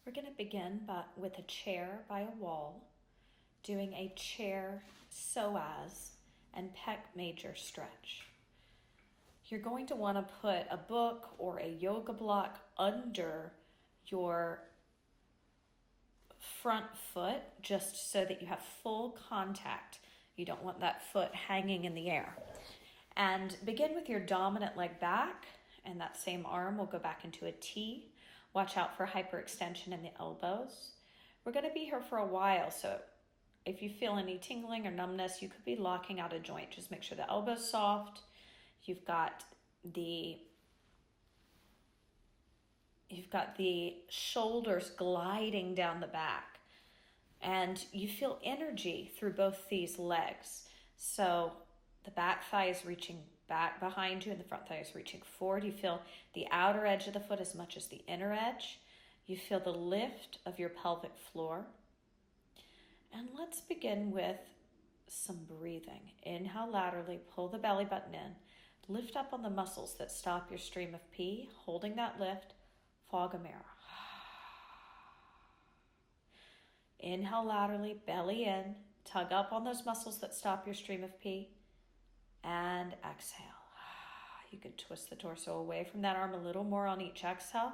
We're going to begin with a chair by a wall, doing a chair psoas and pec major stretch. You're going to want to put a book or a yoga block under your front foot just so that you have full contact. You don't want that foot hanging in the air. And begin with your dominant leg back, and that same arm will go back into a T. Watch out for hyperextension in the elbows. We're going to be here for a while, so if you feel any tingling or numbness, you could be locking out a joint. Just make sure the elbow's soft. You've got the shoulders gliding down the back, and you feel energy through both these legs. So the back thigh is reaching back behind you and the front thigh is reaching forward. You feel the outer edge of the foot as much as the inner edge. You feel the lift of your pelvic floor. And let's begin with some breathing. Inhale laterally, pull the belly button in. Lift up on the muscles that stop your stream of pee. Holding that lift, fog a mirror. Inhale laterally, belly in. Tug up on those muscles that stop your stream of pee. And exhale. You can twist the torso away from that arm a little more on each exhale,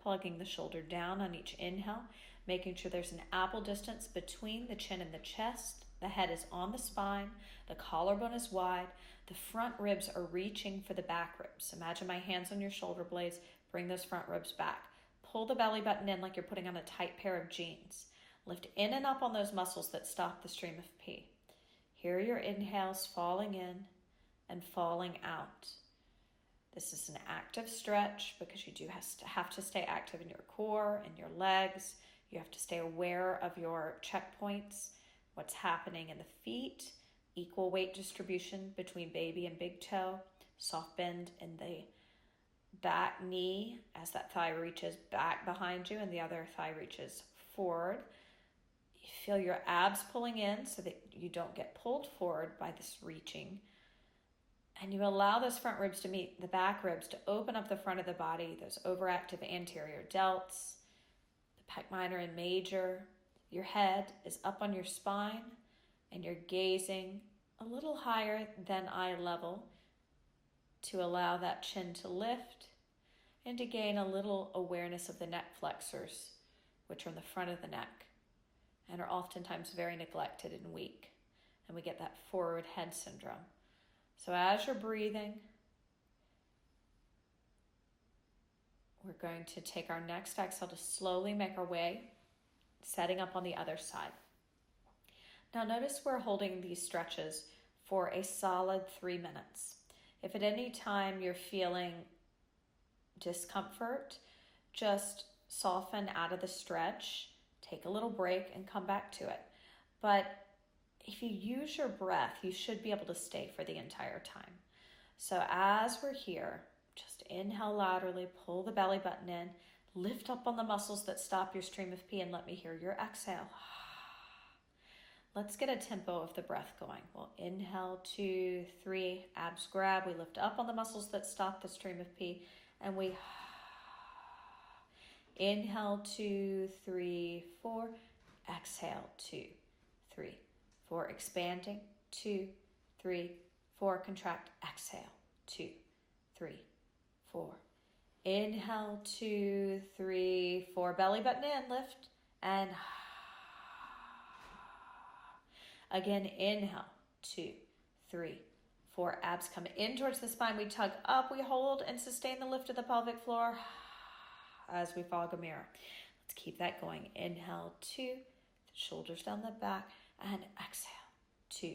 plugging the shoulder down on each inhale, making sure there's an apple distance between the chin and the chest. The head is on the spine, the collarbone is wide, the front ribs are reaching for the back ribs. Imagine my hands on your shoulder blades, bring those front ribs back. Pull the belly button in like you're putting on a tight pair of jeans. Lift in and up on those muscles that stop the stream of pee. Here are your inhales falling in and falling out. This is an active stretch because you do have to stay active in your core and your legs. You have to stay aware of your checkpoints, what's happening in the feet, equal weight distribution between baby and big toe, soft bend in the back knee as that thigh reaches back behind you and the other thigh reaches forward. You feel your abs pulling in so that you don't get pulled forward by this reaching. And you allow those front ribs to meet the back ribs to open up the front of the body, those overactive anterior delts, the pec minor and major. Your head is up on your spine and you're gazing a little higher than eye level to allow that chin to lift and to gain a little awareness of the neck flexors, which are in the front of the neck and are oftentimes very neglected and weak. And we get that forward head syndrome. So as you're breathing, we're going to take our next exhale to slowly make our way, setting up on the other side. Now notice we're holding these stretches for a solid 3 minutes. If at any time you're feeling discomfort, just soften out of the stretch, take a little break and come back to it. But if you use your breath, you should be able to stay for the entire time. So as we're here, just inhale laterally, pull the belly button in, lift up on the muscles that stop your stream of pee, and let me hear your exhale. Let's get a tempo of the breath going. We'll inhale, 2, 3, abs grab. We lift up on the muscles that stop the stream of pee, and we inhale, 2, 3, 4, exhale, 2, 3, 4, expanding, 2, 3, 4, contract, exhale, 2, 3, 4. Inhale, 2, 3, 4, belly button in, lift, and again, inhale, 2, 3, 4, abs come in towards the spine, we tug up, we hold and sustain the lift of the pelvic floor as we fog a mirror. Let's keep that going. Inhale, 2, the shoulders down the back, and exhale, 2,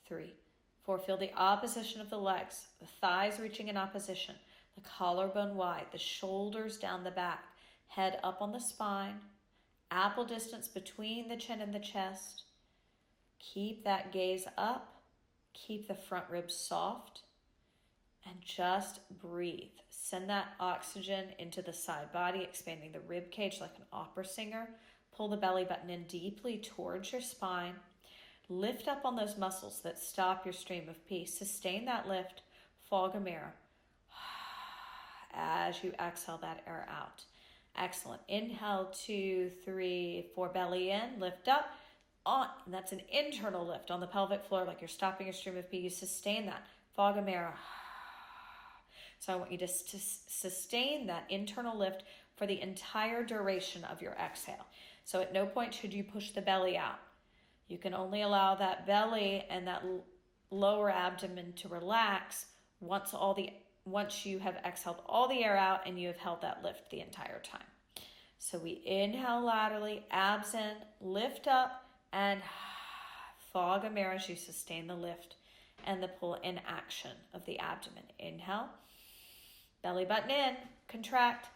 3, 4. Feel the opposition of the legs, the thighs reaching in opposition, the collarbone wide, the shoulders down the back, head up on the spine, apple distance between the chin and the chest. Keep that gaze up, keep the front ribs soft, and just breathe. Send that oxygen into the side body, expanding the rib cage like an opera singer. Pull the belly button in deeply towards your spine. Lift up on those muscles that stop your stream of pee. Sustain that lift. Fog a mirror. As you exhale that air out. Excellent. Inhale, 2, 3, 4, belly in, lift up. On, and that's an internal lift on the pelvic floor, like you're stopping your stream of pee. You sustain that. Fog of mirror. So I want you to sustain that internal lift for the entire duration of your exhale. So at no point should you push the belly out. You can only allow that belly and that lower abdomen to relax once you have exhaled all the air out and you have held that lift the entire time. So we inhale laterally, abs in, lift up, and fog a mirror as you sustain the lift and the pull in action of the abdomen. Inhale, belly button in, contract.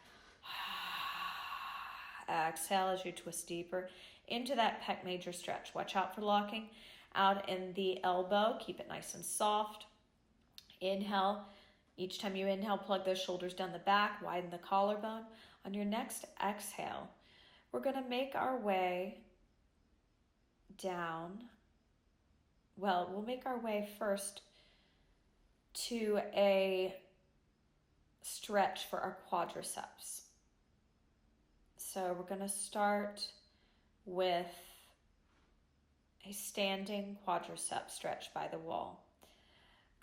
Exhale as you twist deeper into that pec major stretch. Watch out for locking out in the elbow. Keep it nice and soft. Inhale. Each time you inhale, plug those shoulders down the back, widen the collarbone. On your next exhale, we're going to make our way down. Well, we'll make our way first to a stretch for our quadriceps. So we're going to start with a standing quadricep stretch by the wall.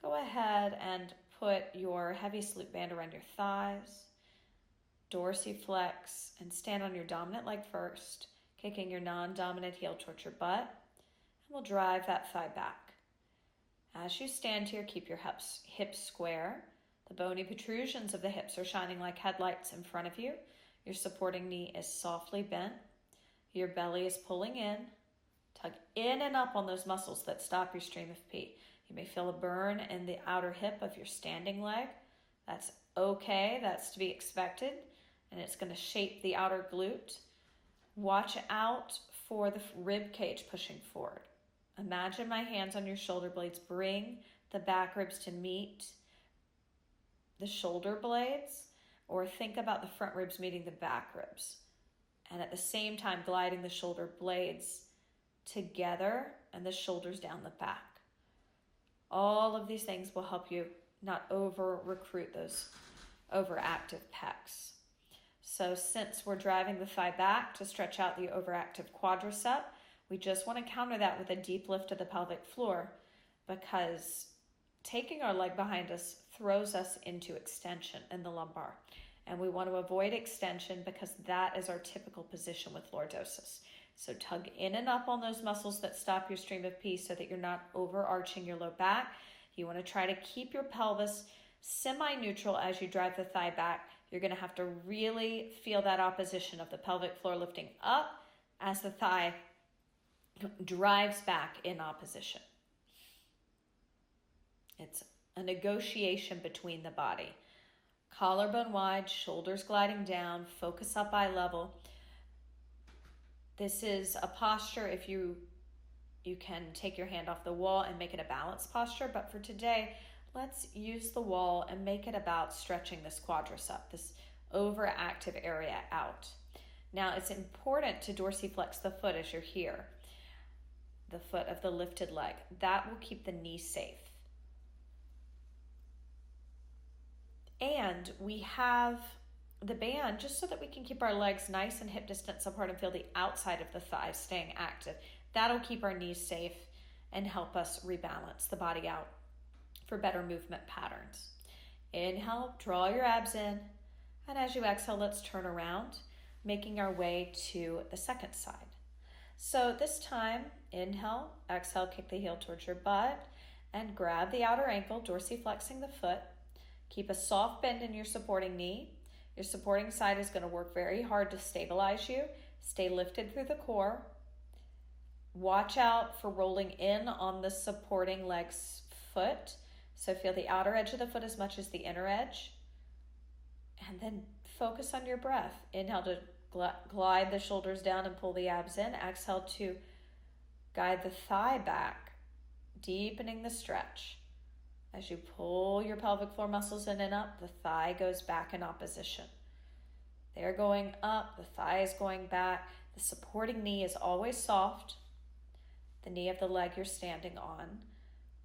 Go ahead and put your heavy sleep band around your thighs, dorsiflex, and stand on your dominant leg first, kicking your non-dominant heel towards your butt, and we'll drive that thigh back. As you stand here, keep your hips square. The bony protrusions of the hips are shining like headlights in front of you. Your supporting knee is softly bent. Your belly is pulling in. Tug in and up on those muscles that stop your stream of pee. You may feel a burn in the outer hip of your standing leg. That's okay. That's to be expected. And it's going to shape the outer glute. Watch out for the rib cage pushing forward. Imagine my hands on your shoulder blades. Bring the back ribs to meet the shoulder blades, or think about the front ribs meeting the back ribs. And at the same time, gliding the shoulder blades together and the shoulders down the back. All of these things will help you not over-recruit those overactive pecs. So since we're driving the thigh back to stretch out the overactive quadricep, we just want to counter that with a deep lift of the pelvic floor, because taking our leg behind us throws us into extension in the lumbar. And we want to avoid extension because that is our typical position with lordosis. So tug in and up on those muscles that stop your stream of pee so that you're not overarching your low back. You want to try to keep your pelvis semi-neutral as you drive the thigh back. You're going to have to really feel that opposition of the pelvic floor lifting up as the thigh drives back in opposition. It's a negotiation between the body. Collarbone wide, shoulders gliding down, focus up eye level. This is a posture if you can take your hand off the wall and make it a balanced posture, but for today, let's use the wall and make it about stretching this quadricep, this overactive area out. Now, it's important to dorsiflex the foot as you're here, the foot of the lifted leg. That will keep the knee safe. And we have the band just so that we can keep our legs nice and hip distance apart and feel the outside of the thigh staying active. That'll keep our knees safe and help us rebalance the body out for better movement patterns. Inhale, draw your abs in, and as you exhale, let's turn around, making our way to the second side. So this time, inhale, exhale, kick the heel towards your butt, and grab the outer ankle, dorsiflexing the foot. Keep a soft bend in your supporting knee. Your supporting side is going to work very hard to stabilize you. Stay lifted through the core. Watch out for rolling in on the supporting leg's foot. So feel the outer edge of the foot as much as the inner edge. And then focus on your breath. Inhale to glide the shoulders down and pull the abs in. Exhale to guide the thigh back, deepening the stretch. As you pull your pelvic floor muscles in and up, the thigh goes back in opposition. They're going up, the thigh is going back. The supporting knee is always soft. The knee of the leg you're standing on.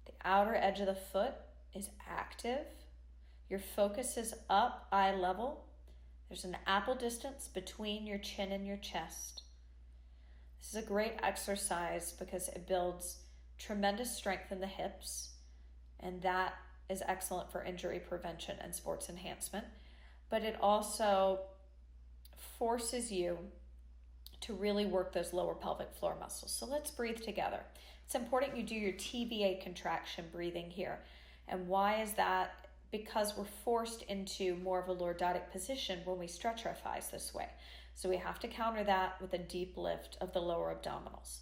The outer edge of the foot is active. Your focus is up, eye level. There's an apple distance between your chin and your chest. This is a great exercise because it builds tremendous strength in the hips, and that is excellent for injury prevention and sports enhancement. But it also forces you to really work those lower pelvic floor muscles. So let's breathe together. It's important you do your TVA contraction breathing here. And why is that? Because we're forced into more of a lordotic position when we stretch our thighs this way. So we have to counter that with a deep lift of the lower abdominals.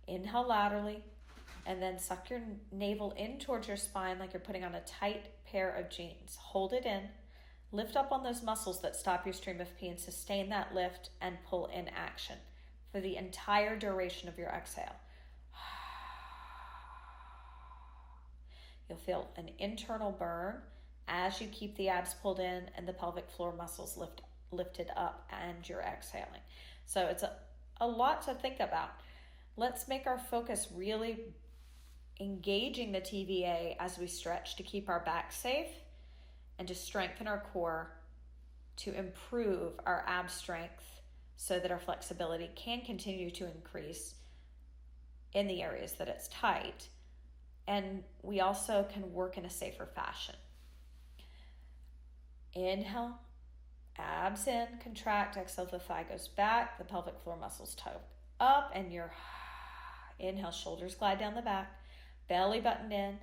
Inhale laterally, and then suck your navel in towards your spine like you're putting on a tight pair of jeans. Hold it in. Lift up on those muscles that stop your stream of pee and sustain that lift and pull in action for the entire duration of your exhale. You'll feel an internal burn as you keep the abs pulled in and the pelvic floor muscles lifted up and you're exhaling. So it's a lot to think about. Let's make our focus really engaging the TVA as we stretch to keep our back safe and to strengthen our core, to improve our ab strength so that our flexibility can continue to increase in the areas that it's tight. And we also can work in a safer fashion. Inhale, abs in, contract, exhale, the thigh goes back, the pelvic floor muscles tug up, and your inhale, shoulders glide down the back, belly button in,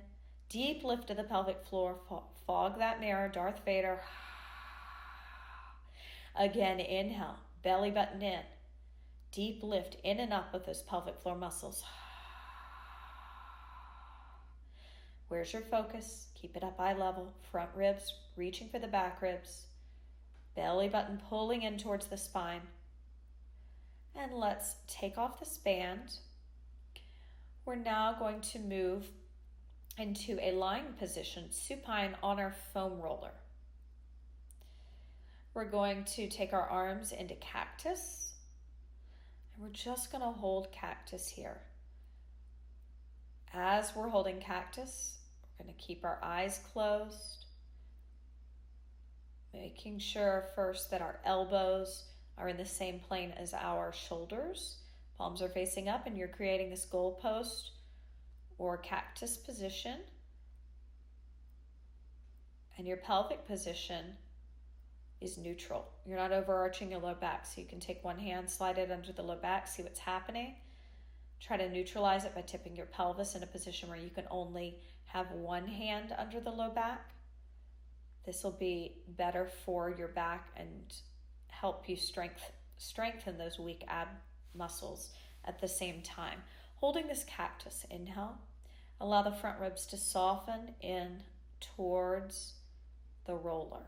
deep lift of the pelvic floor, fog that mirror, Darth Vader. Again, inhale, belly button in, deep lift in and up with those pelvic floor muscles. Where's your focus? Keep it up eye level. Front ribs reaching for the back ribs. Belly button pulling in towards the spine. And let's take off this band. We're now going to move into a lying position, supine on our foam roller. We're going to take our arms into cactus. And we're just going to hold cactus here. As we're holding cactus, we're going to keep our eyes closed, making sure first that our elbows are in the same plane as our shoulders. Palms are facing up and you're creating this goalpost or cactus position. And your pelvic position is neutral. You're not overarching your low back, so you can take one hand, slide it under the low back, see what's happening. Try to neutralize it by tipping your pelvis in a position where you can only have one hand under the low back. This will be better for your back and help you strengthen those weak ab muscles at the same time. Holding this cactus, inhale. Allow the front ribs to soften in towards the roller.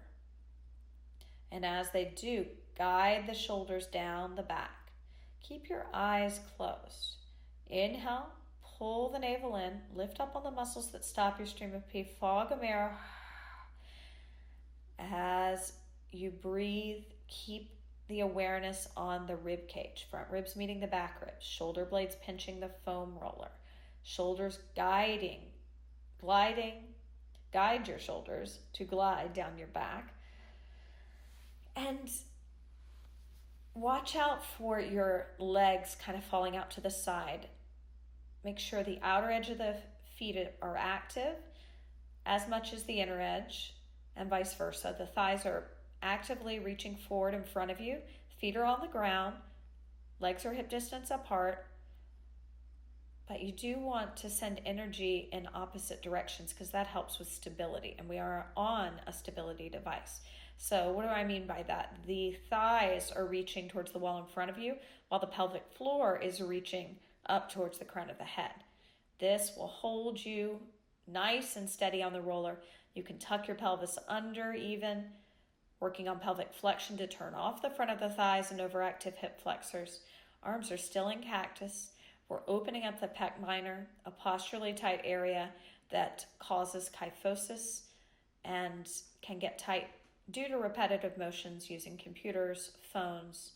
And as they do, guide the shoulders down the back. Keep your eyes closed. Inhale, pull the navel in, lift up on the muscles that stop your stream of pee, fog a mirror. As you breathe, keep the awareness on the rib cage, front ribs meeting the back ribs, shoulder blades pinching the foam roller, shoulders guide your shoulders to glide down your back. And watch out for your legs kind of falling out to the side. Make sure the outer edge of the feet are active as much as the inner edge, and vice versa. The thighs are actively reaching forward in front of you. Feet are on the ground. Legs are hip distance apart. But you do want to send energy in opposite directions because that helps with stability. And we are on a stability device. So what do I mean by that? The thighs are reaching towards the wall in front of you while the pelvic floor is reaching up towards the crown of the head. This will hold you nice and steady on the roller. You can tuck your pelvis under even, working on pelvic flexion to turn off the front of the thighs and overactive hip flexors. Arms are still in cactus. We're opening up the pec minor, a posturally tight area that causes kyphosis and can get tight due to repetitive motions using computers, phones,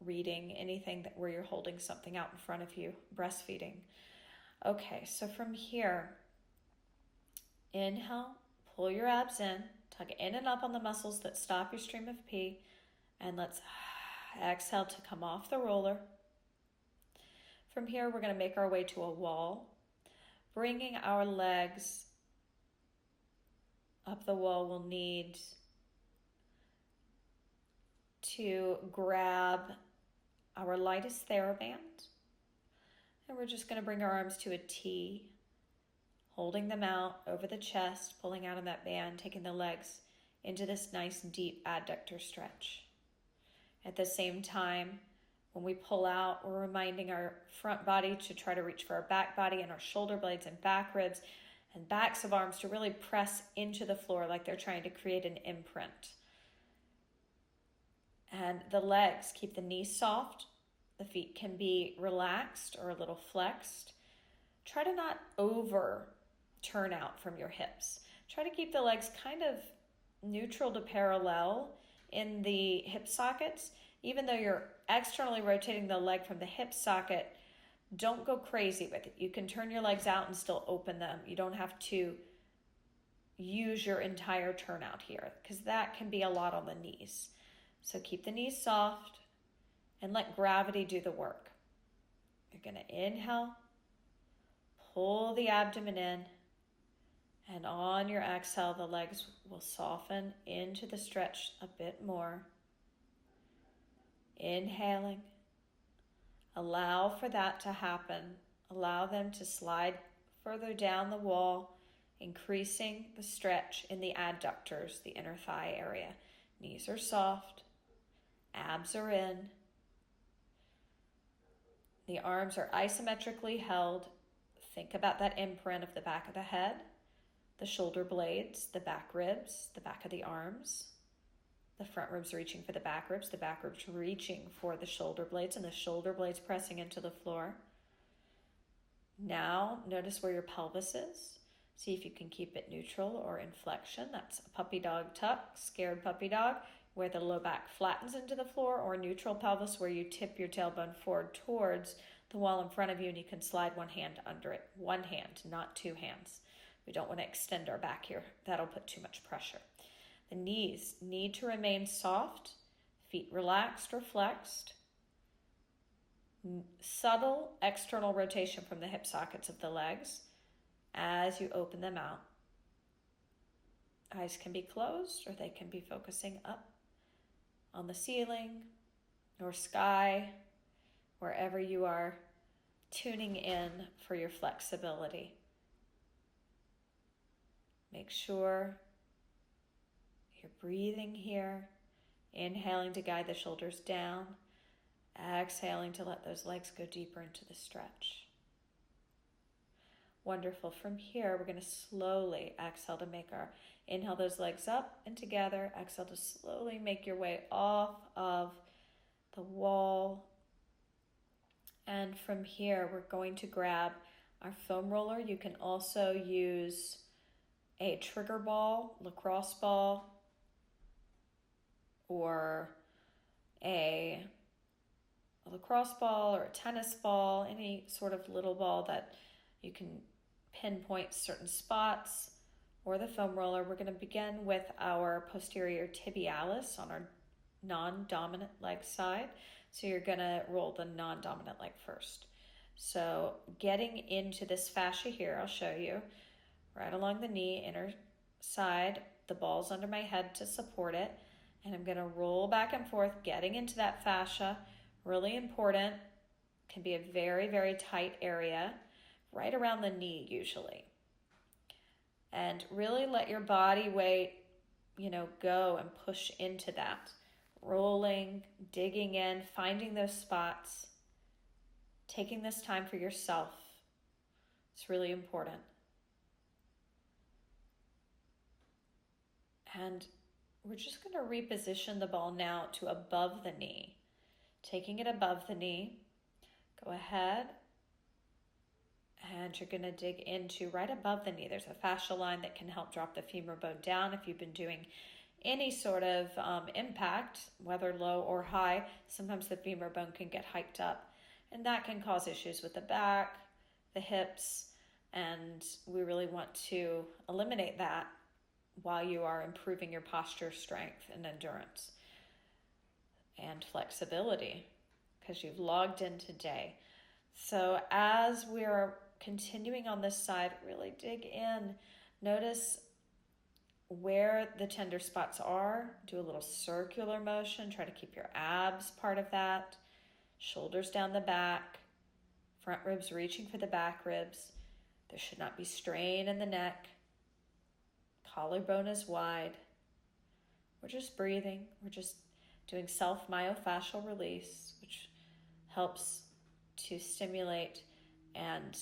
reading, anything where you're holding something out in front of you, breastfeeding. Okay, so from here, inhale, pull your abs in, Tug in and up on the muscles that stop your stream of pee. And let's exhale to come off the roller. From here, we're going to make our way to a wall, bringing our legs up the wall. We'll need to grab our lightest Theraband, and we're just going to bring our arms to a T, holding them out over the chest, pulling out of that band, taking the legs into this nice deep adductor stretch. At the same time, when we pull out, we're reminding our front body to try to reach for our back body and our shoulder blades and back ribs and backs of arms to really press into the floor like they're trying to create an imprint. And the legs, keep the knees soft. The feet can be relaxed or a little flexed. Try to not over turn out from your hips. Try to keep the legs kind of neutral to parallel in the hip sockets. Even though you're externally rotating the leg from the hip socket, don't go crazy with it. You can turn your legs out and still open them. You don't have to use your entire turnout here because that can be a lot on the knees. So keep the knees soft and let gravity do the work. You're going to inhale, pull the abdomen in, and on your exhale, the legs will soften into the stretch a bit more. Inhaling, allow for that to happen. Allow them to slide further down the wall, increasing the stretch in the adductors, the inner thigh area. Knees are soft, abs are in. The arms are isometrically held. Think about that imprint of the back of the head, the shoulder blades, the back ribs, the back of the arms. The front ribs reaching for the back ribs reaching for the shoulder blades, and the shoulder blades pressing into the floor. Now, notice where your pelvis is. See if you can keep it neutral or in flexion. That's a puppy dog tuck, scared puppy dog, where the low back flattens into the floor, or neutral pelvis, where you tip your tailbone forward towards the wall in front of you, and you can slide one hand under it. One hand, not two hands. We don't want to extend our back here. That'll put too much pressure. The knees need to remain soft, feet relaxed or flexed. Subtle external rotation from the hip sockets of the legs as you open them out. Eyes can be closed or they can be focusing up on the ceiling or sky, wherever you are tuning in for your flexibility. Make sure you're breathing here, inhaling to guide the shoulders down, exhaling to let those legs go deeper into the stretch. Wonderful. From here, we're going to slowly exhale to make our inhale those legs up and together. Exhale to slowly make your way off of the wall. And from here, we're going to grab our foam roller. You can also use a trigger ball, lacrosse ball, or a lacrosse ball or a tennis ball, any sort of little ball that you can pinpoint certain spots, or the foam roller. We're going to begin with our posterior tibialis on our non-dominant leg side. So you're going to roll the non-dominant leg first. So getting into this fascia here, I'll show you, right along the knee, inner side, the ball's under my head to support it. And I'm going to roll back and forth, getting into that fascia. Really important. Can be a very, very tight area, right around the knee usually. And really let your body weight, go and push into that. Rolling, digging in, finding those spots, taking this time for yourself. It's really important. And we're just going to reposition the ball now to above the knee. Taking it above the knee, go ahead, and you're going to dig into right above the knee. There's a fascia line that can help drop the femur bone down if you've been doing any sort of impact, whether low or high. Sometimes the femur bone can get hiked up, and that can cause issues with the back, the hips, and we really want to eliminate that while you are improving your posture strength and endurance and flexibility, because you've logged in today. So as we're continuing on this side, really dig in. Notice where the tender spots are. Do a little circular motion. Try to keep your abs part of that. Shoulders down the back. Front ribs reaching for the back ribs. There should not be strain in the neck. Collarbone is wide. We're just breathing. We're just doing self-myofascial release, which helps to stimulate and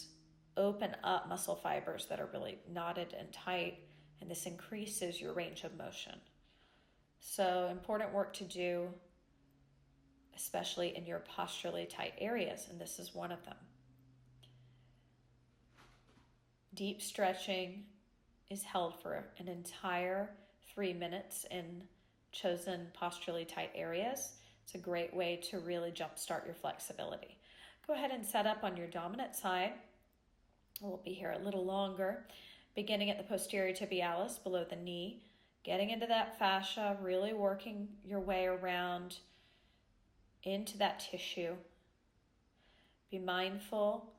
open up muscle fibers that are really knotted and tight, and this increases your range of motion. So important work to do, especially in your posturally tight areas, and this is one of them. Deep stretching is held for an entire 3 minutes in chosen posturally tight areas. It's a great way to really jumpstart your flexibility. Go ahead and set up on your dominant side. We'll be here a little longer, beginning at the posterior tibialis below the knee, getting into that fascia, really working your way around into that tissue. Be mindful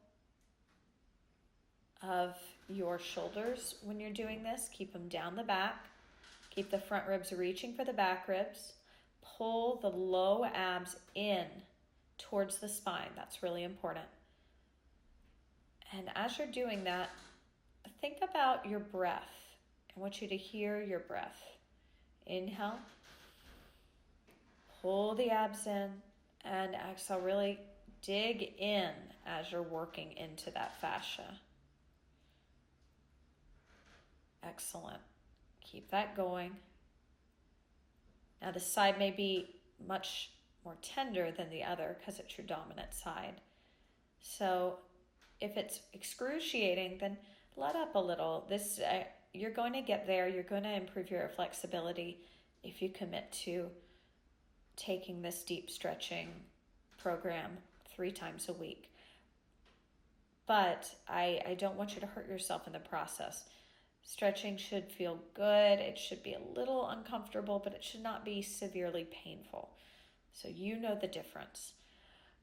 of your shoulders when you're doing this. Keep them down the back. Keep the front ribs reaching for the back ribs. Pull the low abs in towards the spine. That's really important. And as you're doing that, think about your breath. I want you to hear your breath. Inhale. Pull the abs in, and exhale. Really dig in as you're working into that fascia. Excellent. Keep that going. Now the side may be much more tender than the other because it's your dominant side. So if it's excruciating, then let up a little. This you're going to get there. You're going to improve your flexibility if you commit to taking this deep stretching program 3 times a week. But I don't want you to hurt yourself in the process. Stretching should feel good. It should be a little uncomfortable, but it should not be severely painful. So you know the difference.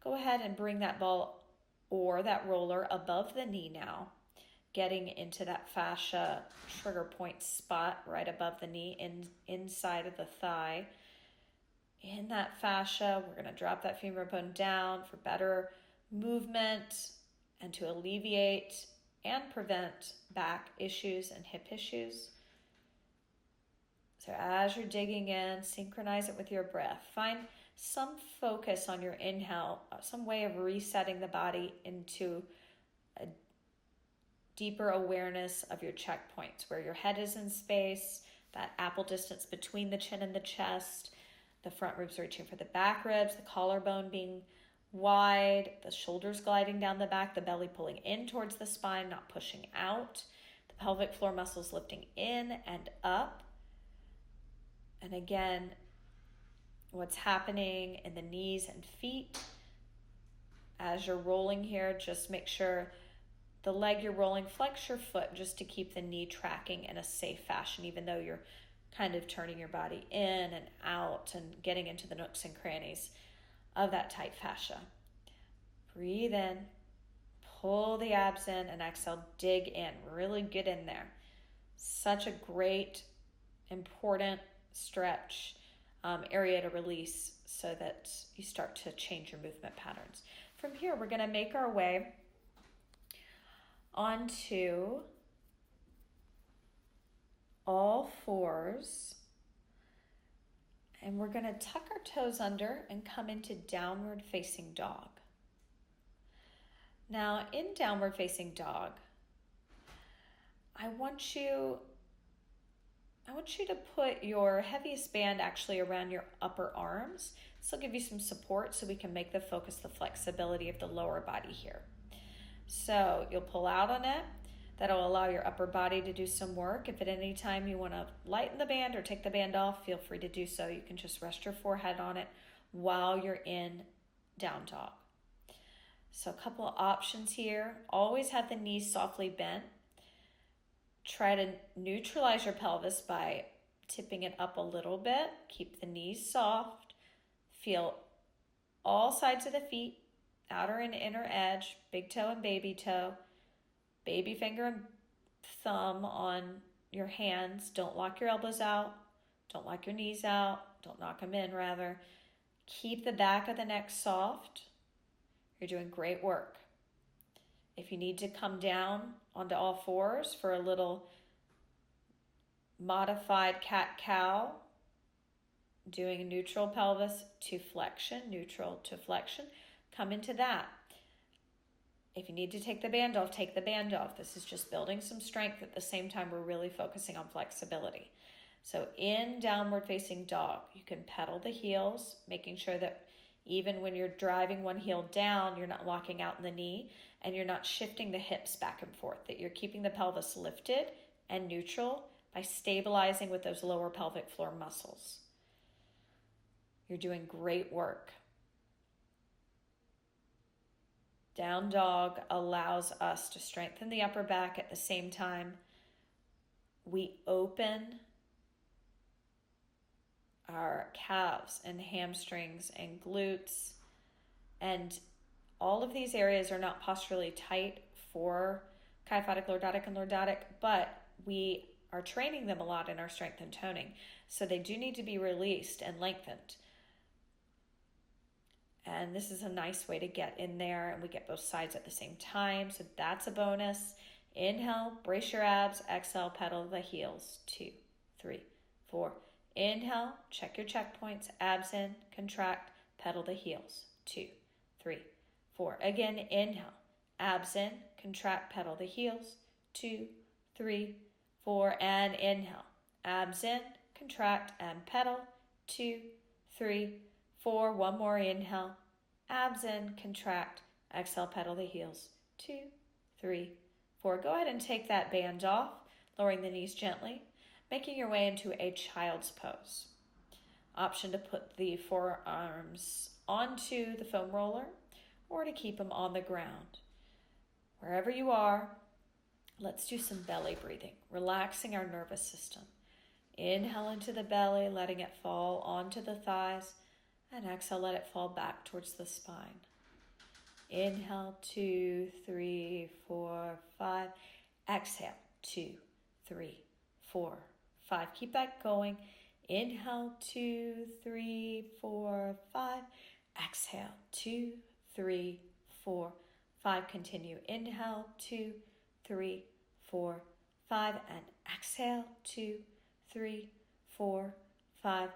Go ahead and bring that ball or that roller above the knee now, getting into that fascia trigger point spot right above the knee, inside of the thigh. In that fascia, we're going to drop that femur bone down for better movement and to alleviate and prevent back issues and hip issues. So as you're digging in, synchronize it with your breath. Find some focus on your inhale, some way of resetting the body into a deeper awareness of your checkpoints, where your head is in space, that apple distance between the chin and the chest, the front ribs reaching for the back ribs, the collarbone being wide, the shoulders gliding down the back, the belly pulling in towards the spine, not pushing out, the pelvic floor muscles lifting in and up. And again, what's happening in the knees and feet. As you're rolling here, just make sure the leg you're rolling, flex your foot just to keep the knee tracking in a safe fashion, even though you're kind of turning your body in and out and getting into the nooks and crannies of that tight fascia. Breathe in, pull the abs in, and exhale, dig in. Really get in there. Such a great, important stretch area to release so that you start to change your movement patterns. From here, we're going to make our way onto all fours, and we're going to tuck our toes under and come into downward facing dog. Now in downward facing dog, I want you to put your heaviest band actually around your upper arms. This will give you some support so we can make the focus the flexibility of the lower body here. So you'll pull out on it. That'll allow your upper body to do some work. If at any time you want to lighten the band or take the band off, feel free to do so. You can just rest your forehead on it while you're in down dog. So a couple of options here. Always have the knees softly bent. Try to neutralize your pelvis by tipping it up a little bit. Keep the knees soft. Feel all sides of the feet, outer and inner edge, big toe and baby toe, baby finger and thumb on your hands. Don't lock your elbows out. Don't lock your knees out. Don't knock them in, rather. Keep the back of the neck soft. You're doing great work. If you need to come down onto all fours for a little modified cat-cow, doing a neutral pelvis to flexion, neutral to flexion, come into that. If you need to take the band off, take the band off. This is just building some strength. At the same time, we're really focusing on flexibility. So in downward facing dog, you can pedal the heels, making sure that even when you're driving one heel down, you're not locking out in the knee and you're not shifting the hips back and forth, that you're keeping the pelvis lifted and neutral by stabilizing with those lower pelvic floor muscles. You're doing great work. Down dog allows us to strengthen the upper back. At the same time, we open our calves and hamstrings and glutes, and all of these areas are not posturally tight for kyphotic, lordotic, and lordotic, but we are training them a lot in our strength and toning, so they do need to be released and lengthened. And this is a nice way to get in there, and we get both sides at the same time, so that's a bonus. Inhale, brace your abs. Exhale, pedal the heels. 2, 3, 4. Inhale, check your checkpoints. Abs in, contract, pedal the heels. 2, 3, 4. Again, inhale, abs in, contract, pedal the heels. 2, 3, 4. And inhale, abs in, contract, and pedal. 2, 3, 4. One more inhale, abs in, contract, exhale, pedal the heels. 2, 3, 4. Go ahead and take that band off, lowering the knees gently, making your way into a child's pose. Option to put the forearms onto the foam roller or to keep them on the ground. Wherever you are, let's do some belly breathing, relaxing our nervous system. Inhale into the belly, letting it fall onto the thighs, and exhale, let it fall back towards the spine. Inhale, 2, 3, 4, 5. Exhale, 2, 3, 4, 5. Keep that going. Inhale, 2, 3, 4, 5. Exhale, 2, 3, 4, 5. Continue. Inhale, 2, 3, 4, 5. And exhale, 2, 3, 4, 5.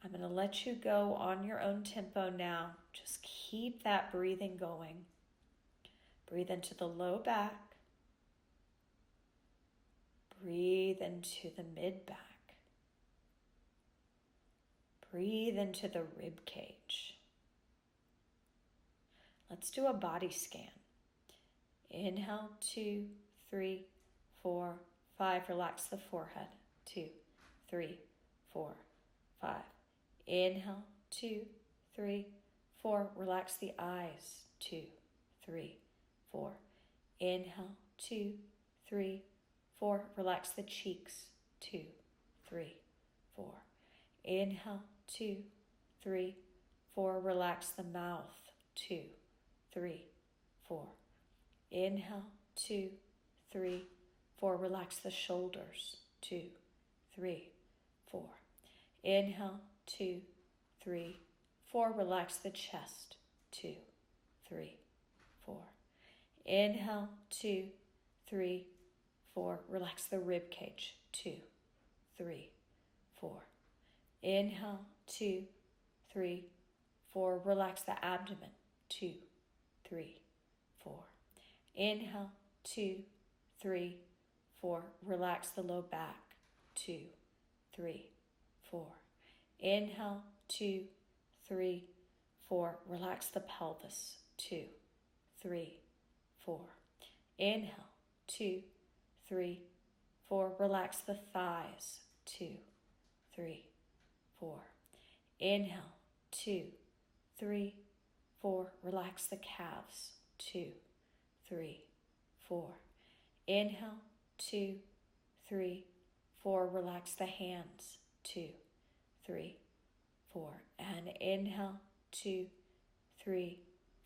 I'm going to let you go on your own tempo now. Just keep that breathing going. Breathe into the low back. Breathe into the mid back. Breathe into the rib cage. Let's do a body scan. Inhale, 2, 3, 4, 5. Relax the forehead. 2, 3, 4, 5. Inhale, 2, 3, 4. Relax the eyes. 2, 3, 4. Inhale, 2, 3, 4. Relax the cheeks. 2, 3, 4. Inhale, 2, 3, 4. Relax the mouth. 2, 3, 4. Inhale, 2, 3, 4. Relax the shoulders. 2, 3, 4. Inhale, 2, 3, 4. Relax the chest. 2, 3, 4. Inhale, 2, 3, 4. Relax the rib cage. 2, 3, 4. Inhale, 2, 3, 4. Relax the abdomen. 2, 3, 4. Inhale, 2, 3, 4. Relax the low back. 2, 3, 4. Inhale, 2, 3, 4. Relax the pelvis. 2, 3, 4. Inhale, 2, 3, 4. Relax the thighs. 2, 3, 4. Inhale, 2, 3, 4. Relax the calves. 2, 3, 4. Inhale, 2, 3, 4. Relax the hands. 2, 3, 4. And inhale. 2, 3,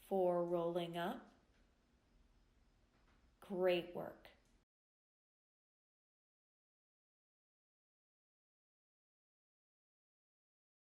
4. Rolling up. Great work.